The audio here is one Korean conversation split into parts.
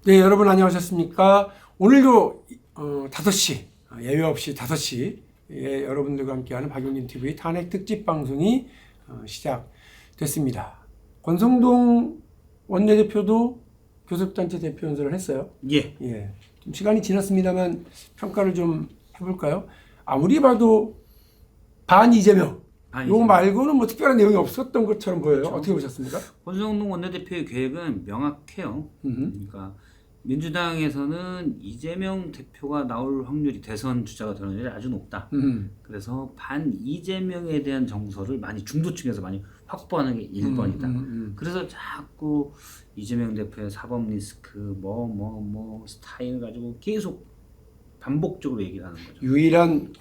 네, 여러분 안녕하셨습니까? 오늘도 5시, 예외 없이 5시에 여러분들과 함께하는 박용진 TV 탄핵 특집 방송이 시작됐습니다. 권성동 원내대표도 교섭단체 대표 연설을 했어요. 예. 좀 시간이 지났습니다만 평가를 좀 해볼까요? 아무리 봐도 반 이재명. 이거 말고는 뭐 특별한 내용이 없었던 것처럼 보여요. 그렇죠. 어떻게 보셨습니까? 권성동 원내대표의 계획은 명확해요. 그러니까 민주당에서는 이재명 대표가 나올 확률이 대선 주자가 되는 확률이 아주 높다. 그래서 반 이재명에 대한 정서를 많이 중도층에서 많이 확보하는 게 1번이다. 그래서 자꾸 이재명 대표의 사법 리스크 뭐 스타일 가지고 계속 반복적으로 얘기를 하는 거죠. 유일한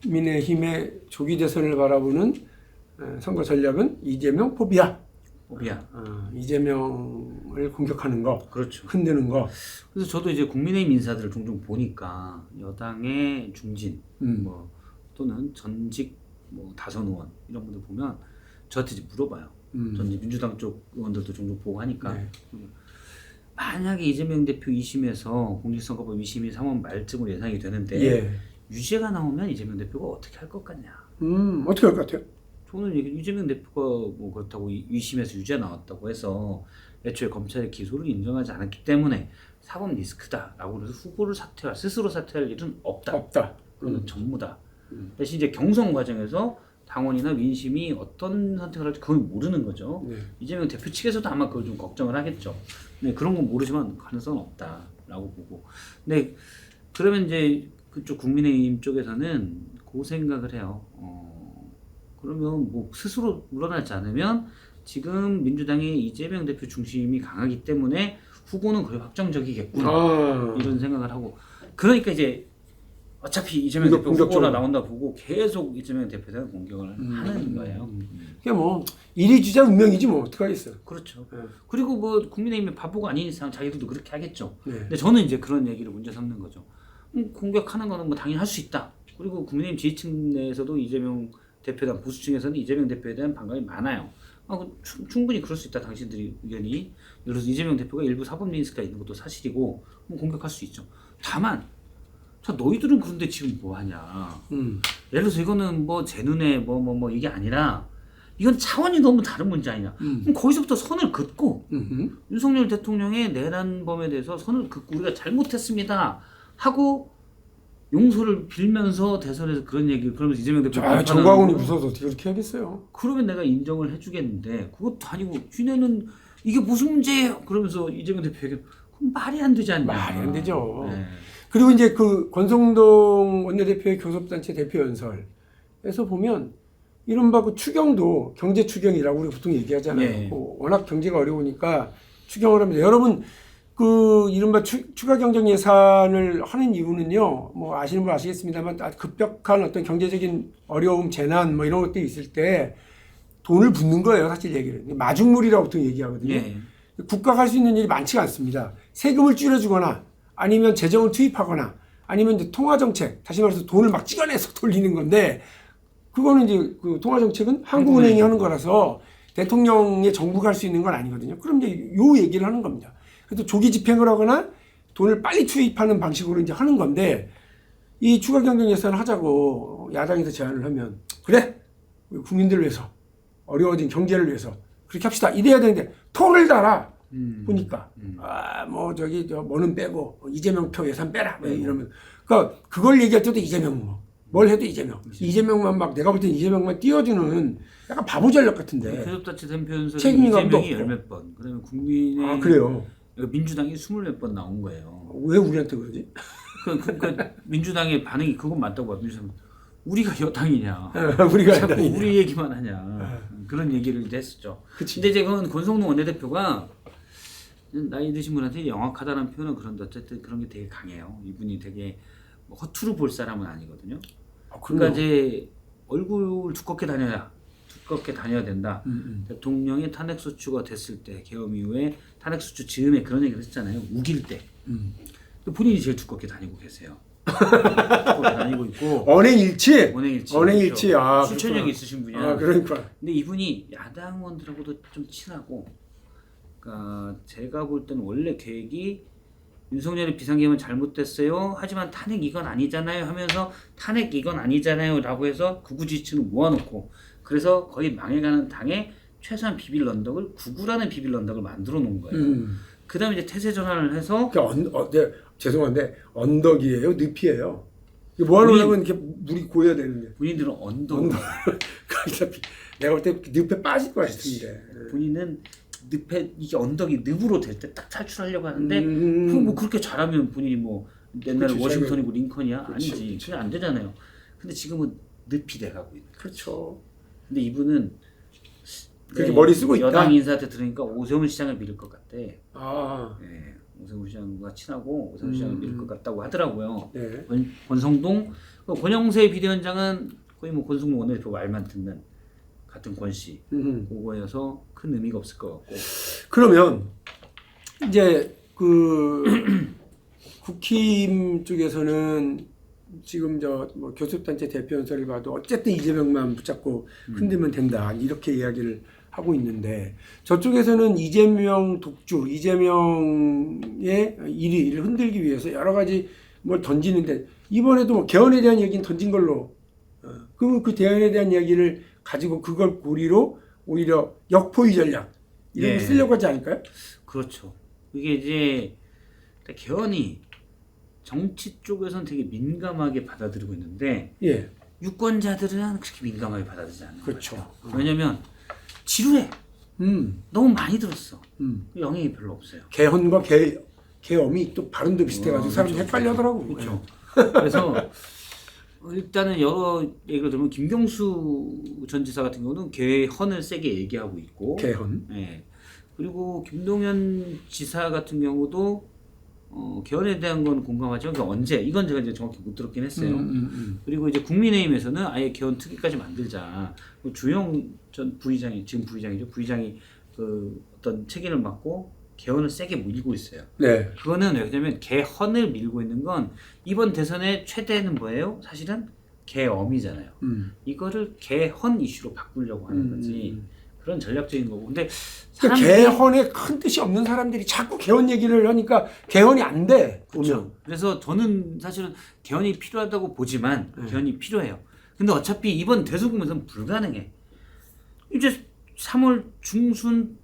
국민의힘의 조기 대선을 바라보는 선거 전략은 이재명 포비아. 이재명을 공격하는 거, 그렇죠. 흔드는 거. 그래서 저도 이제 국민의힘 인사들을 종종 보니까 여당의 중진, 뭐 또는 전직 뭐 다선 의원 이런 분들 보면 저한테 이제 물어봐요. 전 이제 민주당 쪽 의원들도 종종 보고 하니까 만약에 이재명 대표 2심에서 공직선거법 2심이 3월 말쯤으로 예상이 되는데 유죄가 나오면 이재명 대표가 어떻게 할 것 같냐? 어떻게 할 것 같아요? 저는 이재명 대표가 뭐 그렇다고 2심에서 유죄 나왔다고 해서 애초에 검찰의 기소를 인정하지 않았기 때문에 사법 리스크다라고 해서 후보를 스스로 사퇴할 일은 없다. 그건 전무다. 대신 이제 경선 과정에서 당원이나 민심이 어떤 선택을 할지 그건 모르는 거죠. 이재명 대표 측에서도 아마 그걸 좀 걱정을 하겠죠. 네, 그런 건 모르지만 가능성은 없다라고 보고. 네, 그러면 이제 그쪽 국민의힘 쪽에서는 그 생각을 해요. 그러면 뭐 스스로 물러나지 않으면 지금 민주당의 이재명 대표 중심이 강하기 때문에 후보는 거의 확정적이겠구나 이런 생각을 하고, 그러니까 이제 어차피 이재명 대표 후보가 나온다 보고 계속 이재명 대표에 대한 공격을 하는 거예요. 그게 뭐 이리주자 운명이지 뭐 어떡하겠어요. 그렇죠. 그리고 뭐 국민의힘이 바보가 아닌 이상 자기들도 그렇게 하겠죠. 네. 근데 저는 이제 그런 얘기를 문제 삼는 거죠. 공격하는 거는 뭐 당연히 할 수 있다. 그리고 국민의힘 지지층 내에서도 이재명 대표단 보수층에서는 이재명 대표에 대한 반감이 많아요. 충분히 그럴 수 있다. 당신들이 의견이. 예를 들어서 이재명 대표가 일부 사법 리스크가 있는 것도 사실이고 뭐 공격할 수 있죠. 다만 자, 너희들은 그런데 지금 뭐 하냐. 예를 들어서 이거는 뭐 제 눈에 뭐 이게 아니라 이건 차원이 너무 다른 문제 아니냐. 그럼 거기서부터 선을 긋고 윤석열 대통령의 내란범에 대해서 선을 긋고 우리가 잘못했습니다 하고 용서를 빌면서 대선에서 그런 얘기를 그러면서 이재명 대표 정광훈이 무서워서 어떻게 그렇게 하겠어요. 그러면 내가 인정을 해주겠는데 그것도 아니고 쥐네는 이게 무슨 문제예요 그러면서 이재명 대표에게 그럼 말이 안 되지 않냐. 말이 안 되죠. 네. 그리고 이제 그 권성동 원내대표의 교섭단체 대표 연설에서 보면 이른바 그 추경도 경제 추경이라고 우리 보통 얘기하잖아요. 워낙 경제가 어려우니까 추경을 합니다. 여러분 그 이른바 추가 경정 예산을 하는 이유는요, 뭐 아시는 분 아시겠습니다만 급격한 어떤 경제적인 어려움, 재난 뭐 이런 것들이 있을 때 돈을 붓는 거예요, 사실 얘기를. 마중물이라고 보통 얘기하거든요. 국가가 할 수 있는 일이 많지가 않습니다. 세금을 줄여주거나 아니면 재정을 투입하거나 아니면 이제 통화정책, 다시 말해서 돈을 막 찍어내서 돌리는 건데, 그거는 이제 그 통화정책은 한국은행이 하는 거라서 대통령의 정부가 할 수 있는 건 아니거든요. 그럼 이제 요 얘기를 하는 겁니다. 그래도 조기 집행을 하거나 돈을 빨리 투입하는 방식으로 이제 하는 건데, 이 추가 경정 예산을 하자고 야당에서 제안을 하면, 그래! 우리 국민들을 위해서, 어려워진 경제를 위해서, 그렇게 합시다. 이래야 되는데, 토를 달아! 보니까, 뭐는 빼고, 이재명 표 예산 빼라! 뭐 이러면. 그러니까, 그걸 얘기할 때도 이재명 뭘 해도 이재명만 막 내가 볼 땐 이재명만 띄워주는 약간 바보 전략 같은데. 교섭단체 대표 연설에 이재명이 열몇 번, 그러면 국민의 그래요? 민주당이 20몇 번 나온 거예요. 왜 우리한테 그러지? 그러니까 민주당의 반응이 그건 맞다고 봐요. 우리가 여당이냐? 우리가 자꾸 여당이냐? 우리 얘기만 하냐? 그런 얘기를 이제 했었죠. 근데 이제 그건 권성동 원내대표가 나이 드신 분한테 영악하다는 표현은 그런데 어쨌든 그런 게 되게 강해요. 이분이 되게 허투루 볼 사람은 아니거든요. 그러니까 이제 얼굴 두껍게 다녀야 된다. 대통령의 탄핵소추가 됐을 때 계엄 이후에 탄핵소추 즈음에 그런 얘기를 했잖아요. 우길 때. 본인이 제일 두껍게 다니고 계세요. 두껍게 다니고 있고. 언행일치. 실천력이 있으신 분이야. 그러니까. 근데 이분이 야당 의원들하고도 좀 친하고, 그러니까 제가 볼 때는 원래 계획이 윤석열의 비상계엄은 잘못됐어요. 하지만 탄핵 이건 아니잖아요 하면서 탄핵 이건 아니잖아요 라고 해서 극우 지지층을 모아놓고 그래서 거의 망해가는 당에 최소한 비빌 언덕을 구구라는 비빌 언덕을 만들어 놓은 거예요. 그 다음에 이제 태세 전환을 해서 네, 죄송한데 언덕이에요? 늪이에요? 이거 모아놓으려면 이렇게 물이 고여야 되는데 본인들은 언덕. 내가 볼 때 늪에 빠질 것 같은데. 본인은 늪에 이게 언덕이 늪으로 될 때 딱 탈출하려고 하는데 그럼 뭐 그렇게 잘하면 본인이 뭐 옛날에 그치, 워싱턴이고 링컨이야? 그치, 아니지. 그치. 그냥 안 되잖아요. 근데 지금은 늪이 돼가고 있는. 그렇죠. 근데 이분은 그렇게 머리 쓰고 있다? 여당 인사한테 들으니까 오세훈 시장을 밀을 것 같대. 아, 네, 오세훈 시장과 친하고 오세훈 시장을 밀을 것 같다고 하더라고요. 네. 권성동, 권영세 비대위원장은 거의 뭐 권성동 원내대표 말만 듣는 같은 권씨 그거여서 큰 의미가 없을 것 같고. 그러면 이제 그 국힘 쪽에서는 지금 저 뭐 교섭단체 대표 연설을 봐도 어쨌든 이재명만 붙잡고 흔들면 된다 이렇게 이야기를 하고 있는데 저쪽에서는 이재명 독주, 이재명의 1위를 흔들기 위해서 여러 가지 뭘 던지는데 이번에도 뭐 개헌에 대한 얘기는 던진 걸로 그러면 그 개헌에 대한 이야기를 가지고 그걸 고리로 오히려 역포위 전략 이런 걸 쓰려고 하지 않을까요? 그렇죠. 이게 이제 개헌이 정치 쪽에서는 되게 민감하게 받아들이고 있는데 예, 유권자들은 그렇게 민감하게 받아들이지 않는 그렇죠. 거죠. 왜냐면 지루해. 너무 많이 들었어. 영향이 별로 없어요. 개헌과 개엄이 또 발음도 비슷해가지고 사람들이 헷갈려 하더라고. 그렇죠. 그래서 일단은 여러 얘기를 들으면 김경수 전 지사 같은 경우는 개헌을 세게 얘기하고 있고 개헌. 네. 그리고 김동연 지사 같은 경우도 개헌에 대한 건 공감하지만 그 언제 이건 제가 이제 정확히 못 들었긴 했어요. 그리고 이제 국민의힘에서는 아예 개헌 특위까지 만들자. 주영 전 부의장이 지금 부의장이죠. 부의장이 그 어떤 책임을 맡고 개헌을 세게 밀고 있어요. 네. 그거는 왜냐면 개헌을 밀고 있는 건 이번 대선의 최대는 뭐예요? 사실은 개엄이잖아요. 이거를 개헌 이슈로 바꾸려고 하는 거지. 그런 전략적인 거고. 근데 그러니까 개헌에 큰 뜻이 없는 사람들이 자꾸 개헌 얘기를 하니까 개헌이 안 돼. 그렇죠. 그래서 저는 사실은 개헌이 필요하다고 보지만 개헌이 필요해요. 근데 어차피 이번 대선국면에서는 불가능해. 이제 3월 중순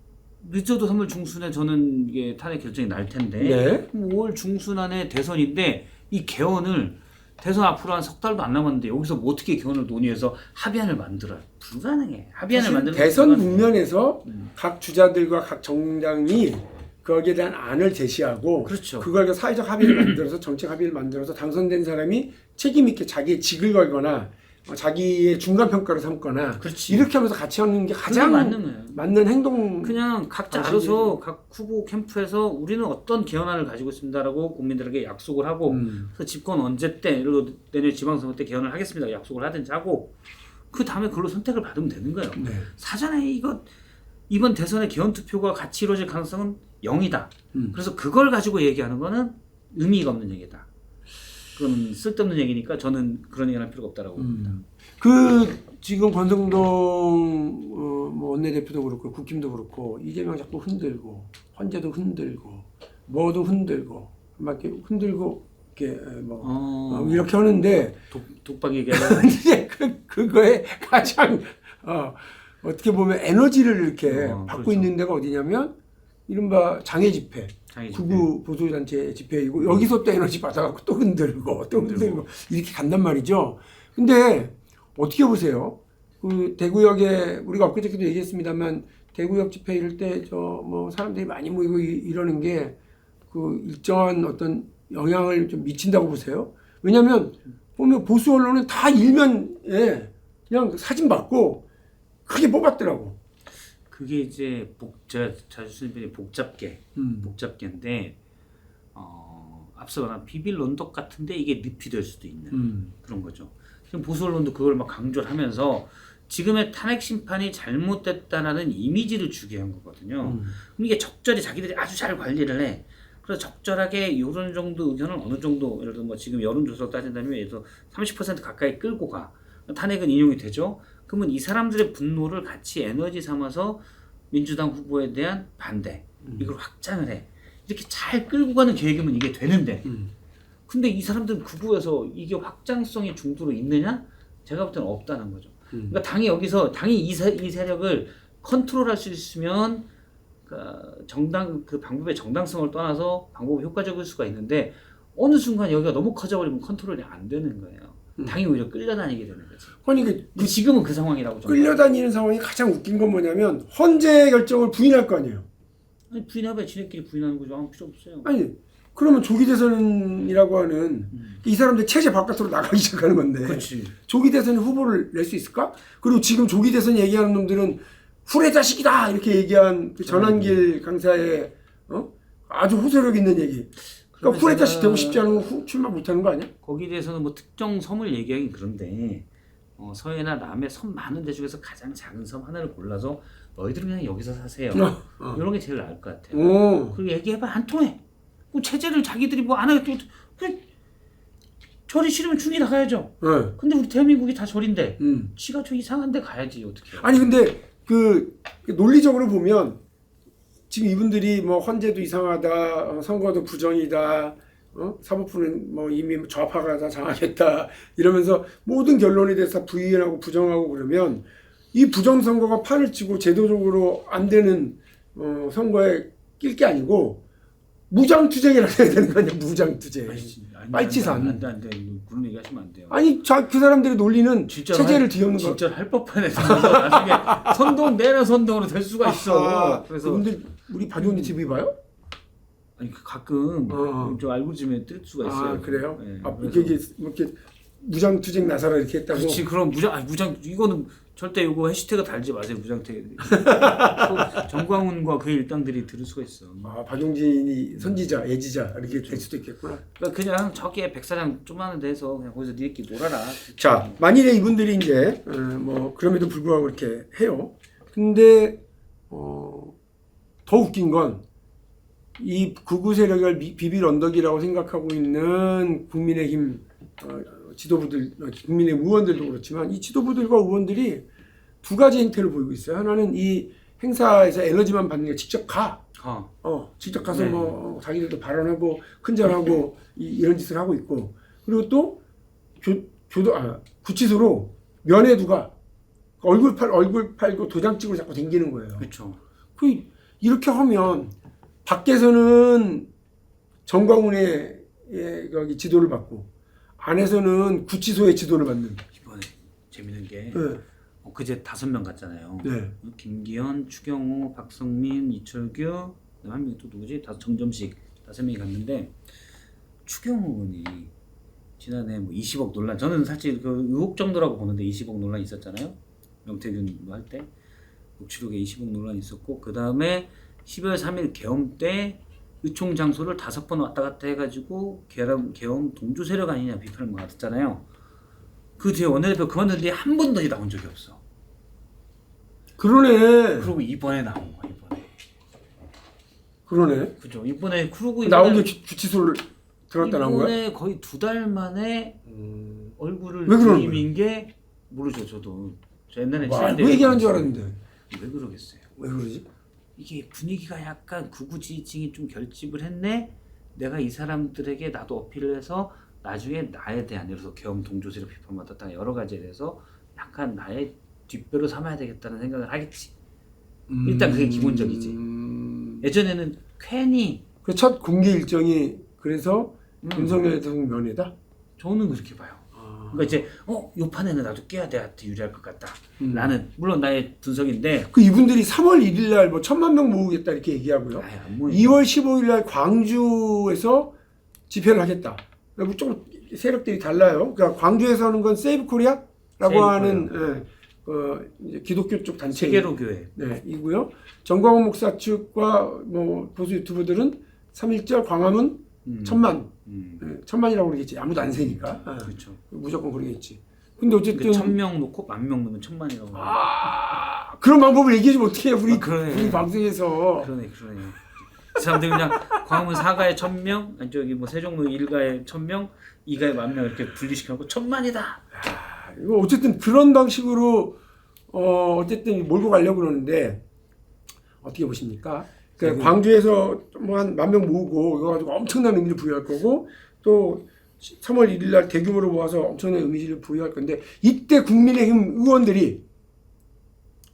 늦어도 3월 중순에 저는 이게 탄핵 결정이 날 텐데 네. 5월 중순 안에 대선인데 이 개헌을 대선 앞으로 한 석 달도 안 남았는데 여기서 뭐 어떻게 개헌을 논의해서 합의안을 만들어요? 불가능해. 합의안을 만들면 대선 국면에서 각 주자들과 각 정당이 거기에 대한 안을 제시하고 그렇죠. 그걸 사회적 합의를 만들어서 정책 합의를 만들어서 당선된 사람이 책임 있게 자기의 직을 걸거나 자기의 중간 평가를 삼거나 그렇지. 이렇게 하면서 같이 하는 게 가장 맞는 행동. 그냥 각자 알아서 각 후보 캠프에서 우리는 어떤 개헌안을 가지고 있습니다라고 국민들에게 약속을 하고 그래서 집권 언제 때 예를 들어 내년 지방선거 때 개헌을 하겠습니다 약속을 하든지 하고 그 다음에 그걸로 선택을 받으면 되는 거예요. 네. 사전에 이번 대선의 개헌 투표가 같이 이루어질 가능성은 0이다. 그래서 그걸 가지고 얘기하는 거는 의미가 없는 얘기다. 그건 쓸데없는 얘기니까 저는 그런 얘기를 할 필요가 없다라고 봅니다. 그 지금 권성동 뭐 원내대표도 그렇고 국힘도 그렇고 이재명 자꾸 흔들고 헌재도 흔들고 뭐도 흔들고 막 이렇게 흔들고 이렇게 뭐 이렇게 하는데 독박 얘기하는 이제 그거에 가장 어떻게 보면 에너지를 이렇게 받고 그렇죠. 있는 데가 어디냐면 이른바 장애 집회. 구구 보수단체 집회이고 여기서 또 에너지 받아갖고 또 흔들고 이렇게 간단 말이죠. 근데 어떻게 보세요? 그 대구역에 우리가 엊그저께도 얘기했습니다만 대구역 집회 이럴 때 저 뭐 사람들이 많이 모이고 이러는 게 그 일정한 어떤 영향을 좀 미친다고 보세요. 왜냐하면 보면 보수 언론은 다 일면에 그냥 사진 받고 크게 뽑았더라고. 그게 이제 제가 자주 쓰는 표현이 복잡계인데 앞서 말한 비빌 언덕 같은데 이게 늪이 될 수도 있는 그런 거죠. 지금 보수 언론도 그걸 막 강조를 하면서 지금의 탄핵 심판이 잘못됐다라는 이미지를 주게 한 거거든요. 그럼 이게 적절히 자기들이 아주 잘 관리를 해. 그래서 적절하게 이런 정도 의견을 어느 정도 예를 들어 뭐 지금 여론조사로 따진다면 예를 들어 30% 가까이 끌고 가. 탄핵은 인용이 되죠. 그러면 이 사람들의 분노를 같이 에너지 삼아서 민주당 후보에 대한 반대 이걸 확장을 해. 이렇게 잘 끌고 가는 계획이면 이게 되는데 근데 이 사람들은 극우여서 이게 확장성이 중도로 있느냐? 제가 볼 때는 없다는 거죠. 그러니까 당이 이 세력을 컨트롤할 수 있으면 그 방법의 정당성을 떠나서 방법이 효과적일 수가 있는데 어느 순간 여기가 너무 커져버리면 컨트롤이 안 되는 거예요. 당이 오히려 끌려다니게 되는 거지. 아니 근데 지금은 그 상황이라고 저는 끌려다니는 상황이 가장 웃긴 건 뭐냐면 헌재 결정을 부인할 거 아니에요. 아니 부인하면 지네끼리 부인하는 거죠. 아무 필요 없어요. 아니 그러면 조기 대선이라고 하는 이 사람들 체제 바깥으로 나가기 시작하는 건데 그렇지. 조기 대선 후보를 낼 수 있을까? 그리고 지금 조기 대선 얘기하는 놈들은 후레 자식이다 이렇게 얘기한 그 전환길 강사의 아주 호소력 있는 얘기. 그러니까 후레 자식 되고 싶지 않으면 출마 못하는 거 아니야? 거기에 대해서는 뭐 특정 섬을 얘기하긴 그런데 서해나 남해 섬 많은 데 중에서 가장 작은 섬 하나를 골라서 너희들은 그냥 여기서 사세요. 이런 게 제일 나을 것 같아요. 그리고 얘기해봐 안 통해. 뭐 체제를 자기들이 뭐 안 하게 또 그냥 절이 싫으면 중이 나가야죠. 근데 우리 대한민국이 다 절인데 지가 저 이상한 데 가야지 어떻게. 아니 근데 그 논리적으로 보면 지금 이분들이 뭐 헌재도 이상하다, 선거도 부정이다, 사법부는 뭐 이미 좌파가 다 장악했다 이러면서 모든 결론에 대해서 부인하고 부정하고 그러면 이 부정선거가 판을 치고 제도적으로 안 되는 선거에 낄 게 아니고 무장투쟁이라고 해야 되는 거 아니야? 무장투쟁. 빨치산. 안 돼. 그런 얘기 하시면 안 돼요. 아니 그 사람들의 논리는 체제를 뒤엎는 거. 진짜 할 법한 애들 나중에 선동 내란 선동으로 될 수가 있어. 그래서 근데 우리 박용진 TV 봐요? 아니 가끔 저 알고리즘에 뜰 수가 있어요. 아 그래요? 네, 이게 이렇게 무장투쟁 나서라 이렇게 했다고? 그렇지. 그럼 무장 이거는 절대 이거 해시태그 달지 마세요. 무장투쟁. 정광훈과 그의 일당들이 들을 수가 있어. 박용진이 선지자, 예지자 이렇게 될 수도 있겠구나. 그러니까 그냥 저기에 백사장 조그마한 데서 그냥 거기서 니네끼리 놀아라. 자, 만일에 이분들이 이제 뭐 그럼에도 불구하고 이렇게 해요. 근데 더 웃긴 건 이 극우 세력을 비빌 언덕이라고 생각하고 있는 국민의힘 지도부들, 국민의힘 의원들도 그렇지만 이 지도부들과 의원들이 두 가지 행태를 보이고 있어요. 하나는 이 행사에서 에너지만 받는 게 직접 가. 직접 가서 뭐 자기들도 발언하고 큰절하고 이런 짓을 하고 있고, 그리고 또 구치소로 면회두가 얼굴 팔고 도장 찍으러 자꾸 댕기는 거예요. 그렇죠. 이렇게 하면 밖에서는 정광훈의 여기 지도를 받고 안에서는 구치소의 지도를 받는. 이번에 재밌는 게 그제 5명 갔잖아요. 네. 김기현, 추경호, 박성민, 이철규, 한 명이 또 누구지? 정점식 5명이 갔는데 추경호 의원이 지난해 뭐 20억 논란, 저는 사실 그 의혹 정도라고 보는데 20억 논란 있었잖아요. 명태균 뭐 할 때 녹취록에 20억 논란이 있었고, 그 다음에 12월 3일 계엄 때 의총 장소를 5번 왔다 갔다 해가지고 계엄 동조 세력 아니냐 비판을 받았잖아요. 그 뒤에 원내대표 그만둔 뒤에 한 번도 나온 적이 없어. 그러네. 그리고 이번에 나온 거야. 그러네. 그죠. 이번에 그러고 나온 게 구치소를 들어갔다 나온 거야? 이번에 거의 2달 만에 얼굴을 왜 그러는 들이민 게 모르죠. 저도 저 옛날에 왜 얘기하는 줄 알았는데. 왜 그러겠어요. 왜 그러지? 이게 분위기가 약간 극우 지지층이 좀 결집을 했네. 내가 이 사람들에게 나도 어필을 해서 나중에 나에 대한, 예를 들어서 계엄 동조세력 비판받았다 여러 가지에 대해서 약간 나의 뒷배로 삼아야 되겠다는 생각을 하겠지. 일단 그게 기본적이지. 예전에는 괜히 그 첫 공개 일정이 그래서 윤석열 대통령 면회다? 저는 그렇게 봐요. 그러니까 이제 요 판에는 나도 깨야 내한테 유리할 것 같다. 라는, 물론 나의 분석인데, 그 이분들이 3월 1일 날 뭐 1,000만 명 모으겠다 이렇게 얘기하고요. 2월 15일 날 광주에서 집회를 하겠다. 좀 세력들이 달라요. 그러니까 광주에서 하는 건 세이브 코리아라고 하는 이제 기독교 쪽 단체. 세계로 교회. 네, 이고요. 정광훈 목사 측과 뭐 보수 유튜버들은 3.1절 광화문 1,000만. 1,000만이라고 그러겠지. 아무도 안 세니까. 그렇죠. 무조건 그러겠지. 근데 어쨌든 1,000명 놓고 10,000명 넣으면 1,000만이라고. 그런 방법을 얘기해주면 어떻게 해? 우리 방송에서. 그러네. 그 사람들 그냥 광화문 4가에 1,000명, 아니 저기 뭐 세종로 1가에 1,000명, 2가에 10,000명 이렇게 분리시켜놓고 1,000만이다. 이거 어쨌든 그런 방식으로 어쨌든 몰고 가려고 그러는데 어떻게 보십니까? 그러니까 광주에서 뭐 한 10,000명 모으고 이거 가지고 엄청난 의미를 부여할 거고 또 3월 1일 날 대규모로 모아서 엄청난 의미를 부여할 건데 이때 국민의힘 의원들이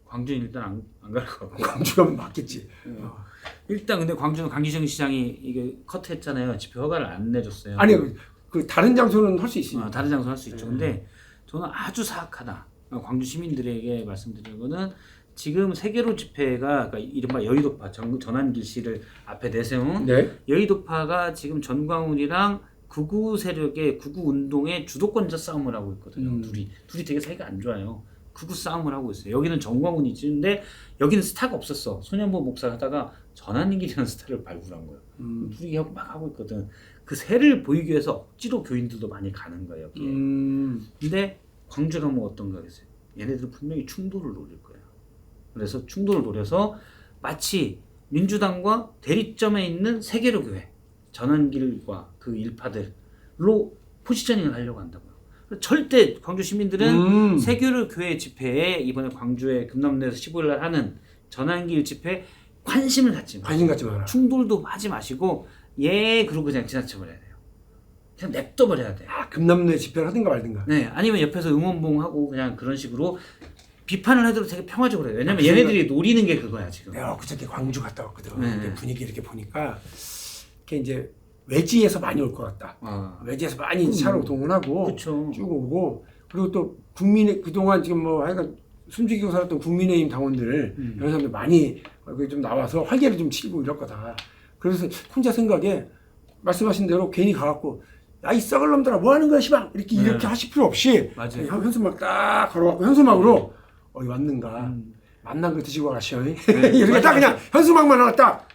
광주는 일단 안 갈 것 같고. 광주가 맞겠지. 일단 근데 광주는 강기정 시장이 이게 컷했잖아요. 집회 허가를 안 내줬어요. 아니 그 다른 장소는 할 수 있습니다. 다른 장소 할 수 있죠. 근데 저는 아주 사악하다. 광주 시민들에게 말씀드리는 거는 지금 세계로 집회가 그러니까 이른바 여의도파 전환길 씨를 앞에 내세운 네. 여의도파가 지금 전광훈이랑 극우 세력의 극우 운동의 주도권자 싸움을 하고 있거든요. 둘이 되게 사이가 안 좋아요. 극우 싸움을 하고 있어요. 여기는 정광훈이 있는데 여기는 스타가 없었어. 소년보 목사 하다가 전환길이라는 스타를 발굴한 거예요. 둘이 막 하고 있거든. 그 새를 보이기 위해서 억지로 교인들도 많이 가는 거예요. 여기에. 근데 광주가 뭐 어떤가 하겠어요. 얘네들은 분명히 충돌을 노릴 거예요. 그래서 충돌을 노려서 마치 민주당과 대립점에 있는 세계로 교회 전환길과 그 일파들로 포지셔닝을 하려고 한다고요. 절대 광주 시민들은 세계로 교회 집회에 이번에 광주의 금남로에서 15일 날 하는 전환길 집회에 관심을 갖지 마라. 충돌도 하지 마시고 그러고 그냥 지나쳐버려야 돼요. 그냥 냅둬버려야 돼요. 금남로에 집회를 하든가 말든가. 네, 아니면 옆에서 응원봉하고 그냥 그런 식으로 비판을 하더라도 되게 평화적으로 해요. 왜냐면 얘네들이 노리는 게 그거야 지금. 내가 그저께 광주 갔다 왔거든. 네. 근데 분위기 이렇게 보니까 이게 이제 외지에서 많이 올 것 같다. 외지에서 많이 차로 동원하고 그쵸. 쭉 오고 그리고 또 국민의 그동안 지금 뭐 하여간 숨죽이고 살았던 국민의힘 당원들 이런 사람들 많이 좀 나와서 활개를 좀 치고 이럴 거다. 그래서 혼자 생각에 말씀하신 대로 괜히 가갖고 야, 이 썩을 놈들아 뭐 하는 거야 시방 이렇게 하실 필요 없이 맞아요. 현수막 딱 걸어갖고 현수막으로 왔는가 만난 거 드시고 가시오. 이렇게 딱 그냥 현수막만 하나 딱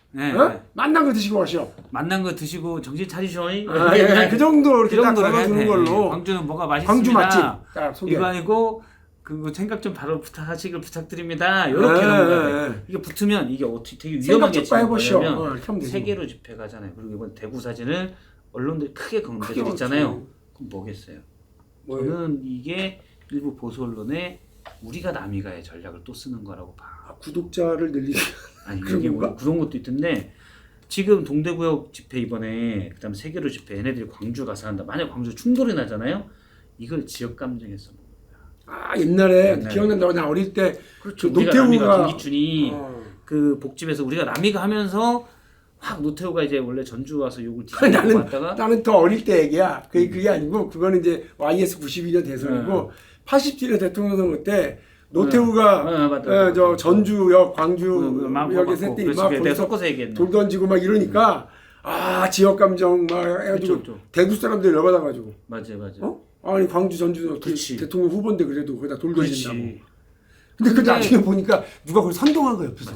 만난 거 드시고 가시오. 만난 거 드시고 정신 차리셔. 그 정도 이렇게 딱 정도로 걸어주는 해야 돼. 걸로. 광주는 뭐가 맛있습니다. 광주 맛집 딱 소개. 이거 아니고 그 생각 좀 바로 부탁하시길 부탁드립니다. 이렇게 넘어가요. 이게 붙으면 이게 어떻게 되게 위험하게 해보시오. 세계로 집회 가잖아요. 그리고 이번 대구 사진을 언론들이 크게 공개되고 있잖아요. 그럼 뭐겠어요? 저는 이게 일부 보수 언론에 우리가 남이가의 전략을 또 쓰는 거라고 봐. 구독자를 늘리기. 아니 이게 뭐 그런 것도 있던데 지금 동대구역 집회 이번에 그다음에 세계로 집회 얘네들이 광주 가서 한다. 만약 광주 충돌이 나잖아요. 이걸 지역 감정에서 옛날에 기억난다. 나 어릴 때 그렇죠. 노태우가 김기춘이 그 복집에서 우리가 남이가 하면서 확 노태우가 이제 원래 전주 와서 욕을 뒤집고 왔다가 나는 더 어릴 때 얘기야. 그게 아니고 그거는 이제 YS 92년 대선이고 87년 대통령 선거 때 노태우가 저 전주역 광주역에서 했더니 막 거기서 돌 던지고 막 이러니까 지역 감정 막 해가지고 대구 사람들 열받아가지고 맞아요. 아니 광주 전주 대통령 후보인데 그래도 거기다 돌 던진다고. 근데 그 나중에 보니까 누가 그걸 선동한 거야 옆에서.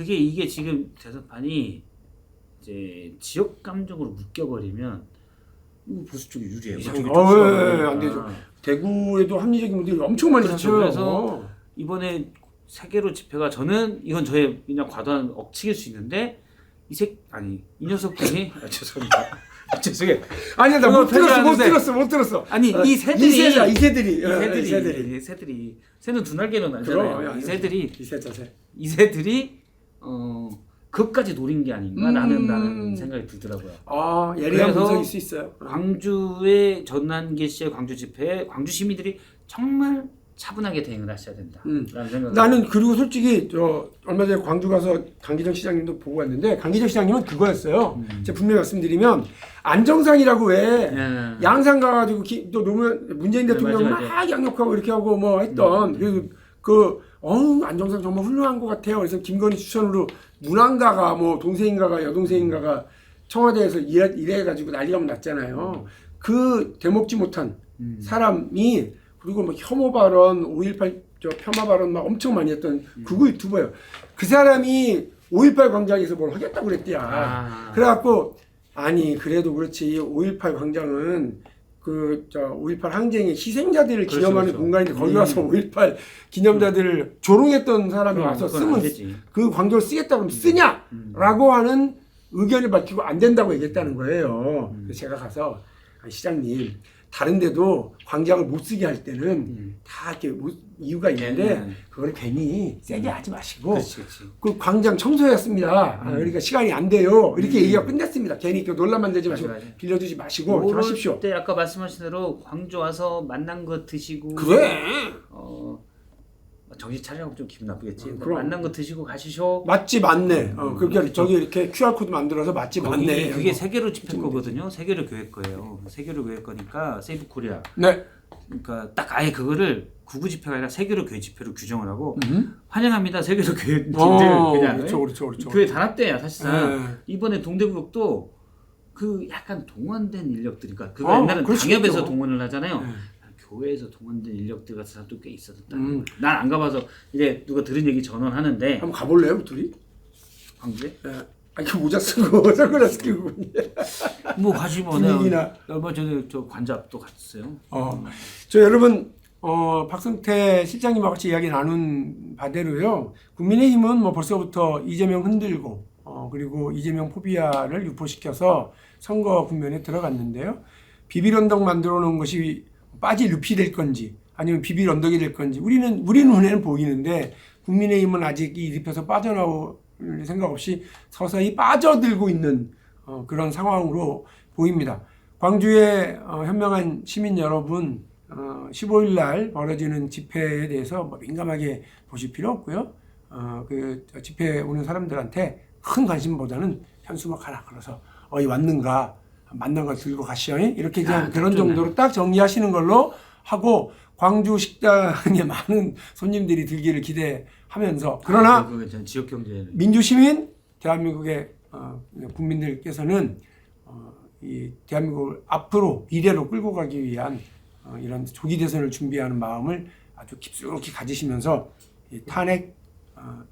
이게 지금 대선판이 이제 지역 감정으로 묶여버리면 보수 쪽이 유리해요. 안 되죠. 대구에도 합리적인 분들이 엄청 많이 사셔요. 그래서 이번에 세계로 집회가 이건 저의 그냥 과도한 억측일 수 있는데 이 녀석들이 죄송합니다. 죄송해요. 아니야 나 못 들었어. 아니 이 새들이 새는 두 날개로 날잖아요. 이 새들이 그것까지 노린 게 아닌가라는 생각이 들더라고요. 예리한 분석일 수 있어요. 광주의 전환길 씨의 광주 집회에 광주 시민들이 정말 차분하게 대응을 하셔야 된다라는 생각. 나는 그리고 솔직히 얼마 전에 광주 가서 강기정 시장님도 보고 왔는데 강기정 시장님은 그거였어요. 제가 분명히 말씀드리면 안정상이라고 왜 양산 가가지고 또 노무현 문재인 대통령 막 양력하고 이렇게 하고 뭐 했던 그리고 안정상 정말 훌륭한 것 같아요. 그래서 김건희 추천으로 문안가가 뭐 동생인가가 여동생인가가 청와대에서 일해가지고 난리가 났잖아요. 그 대먹지 못한 사람이 그리고 뭐 혐오 발언, 5.18 폄하 발언 막 엄청 많이 했던 극우 유튜버예요. 그 사람이 5.18 광장에서 뭘 하겠다고 그랬대야. 그래갖고 그래도 그렇지 5.18 광장은 5.18 항쟁의 희생자들을 기념하는 공간인데 거기 와서 5.18 기념자들을 조롱했던 사람이 와서 쓰면 그 광장을 쓰겠다 그러면 쓰냐라고 하는 의견을 밝히고 안 된다고 얘기했다는 거예요. 그래서 제가 가서 시장님 다른데도 광장을 못 쓰게 할 때는 다 이렇게 이유가 있는데 그걸 괜히 세게 하지 마시고 그렇지. 그 광장 청소했습니다. 그러니까 시간이 안 돼요. 이렇게 얘기가 끝냈습니다. 괜히 그 논란 만들지 마시고 맞아. 빌려주지 마시고 이렇게 하십시오. 때 아까 말씀하신 대로 광주 와서 만난 거 드시고 그래. 정신 차리라고 좀 기분 나쁘겠지. 그럼. 만난 거 드시고 가시쇼. 맛집 안내. 그러니까 저기 이렇게 QR 코드 만들어서 맛집 안내. 그게 세계로 집회 거거든요. 세계로 교회 거예요. 세계로 교회 거니까 세이브 코리아. 네. 그러니까 딱 아예 그거를 구구 집회가 아니라 세계로 교회 집회로 규정을 하고 환영합니다. 세계로 교회님들 그냥 그렇죠. 교회 단합대야 사실상. 네. 이번에 동대구역도 그 약간 동원된 인력들이니까 그거 옛날엔 그럴 수 당협에서 있죠. 동원을 하잖아요. 네. 교회에서 동원된 인력들 같은 사람도 꽤 있었다. 난 안 가봐서 이제 누가 들은 얘기 전원하는데 한번 가볼래요, 둘이? 광주에? 네. 아니 그 모자 쓰고 선글라스 끼고. 뭐 가지 뭐 분위기나. 얼마 전에 저 관잡도 갔어요. 저 여러분 박성태 실장님과 같이 이야기 나눈 바대로요. 국민의힘은 뭐 벌써부터 이재명 흔들고 그리고 이재명 포비아를 유포시켜서 선거 국면에 들어갔는데요. 비빌 언덕 만들어 놓은 것이 빠질 늪이 될 건지 아니면 비빌 언덕이 될 건지 우리 눈에는 보이는데 국민의힘은 아직 이 늪에서 빠져나올 생각 없이 서서히 빠져들고 있는 그런 상황으로 보입니다. 광주의 현명한 시민 여러분 15일 날 벌어지는 집회에 대해서 뭐 민감하게 보실 필요 없고요. 그 집회에 오는 사람들한테 큰 관심보다는 현수막 하나 걸어서 어이 왔는가 만난 거 들고 가시오 이렇게 그냥 그런 정도로 딱 정리하시는 걸로 하고 광주 식당에 많은 손님들이 들기를 기대하면서 그러나 지역 경제 민주시민 대한민국의 국민들께서는 이 대한민국을 앞으로 미래로 끌고 가기 위한 이런 조기 대선을 준비하는 마음을 아주 깊숙이 가지시면서 이 탄핵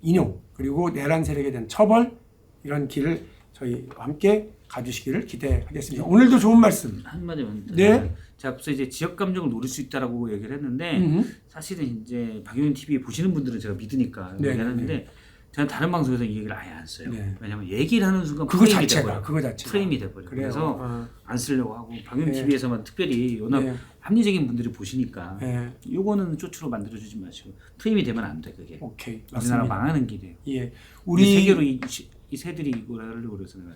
인용 그리고 내란 세력에 대한 처벌 이런 길을 저희와 함께 가주시기를 기대하겠습니다. 오늘도 좋은 말씀. 한마디만. 네. 제가 앞서 이제 지역 감정을 노릴 수 있다라고 얘기를 했는데 사실은 이제 박용인 TV 보시는 분들은 제가 믿으니까 네, 얘기하는데 저는 다른 방송에서 이 얘기를 아예 안 써요. 네. 왜냐하면 얘기를 하는 순간 그거 프레임이 자체가 돼버려. 그거 자체가 프레임이 돼버려. 그래요. 그래서 안 쓰려고 하고 박용인 네. TV에서만 특별히 워낙 네. 합리적인 분들이 보시니까 네. 요거는 쪼추로 만들어주지 마시고 프레임이 되면 안 돼 그게. 오케이 우리나라 맞습니다. 망하는 길이에요. 예, 우리 세계로 이 새들이 이걸 하려고 그래서 내가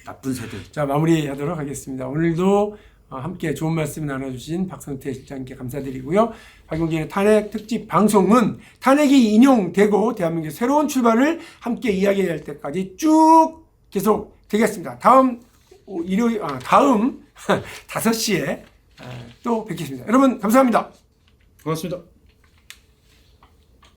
나쁜 새들. 자 마무리하도록 하겠습니다. 오늘도 함께 좋은 말씀 나눠주신 박성태 실장님께 감사드리고요. 박용진의 탄핵 특집 방송은 탄핵이 인용되고 대한민국의 새로운 출발을 함께 이야기할 때까지 쭉 계속 되겠습니다. 다음 5시에 또 뵙겠습니다. 여러분 감사합니다. 고맙습니다.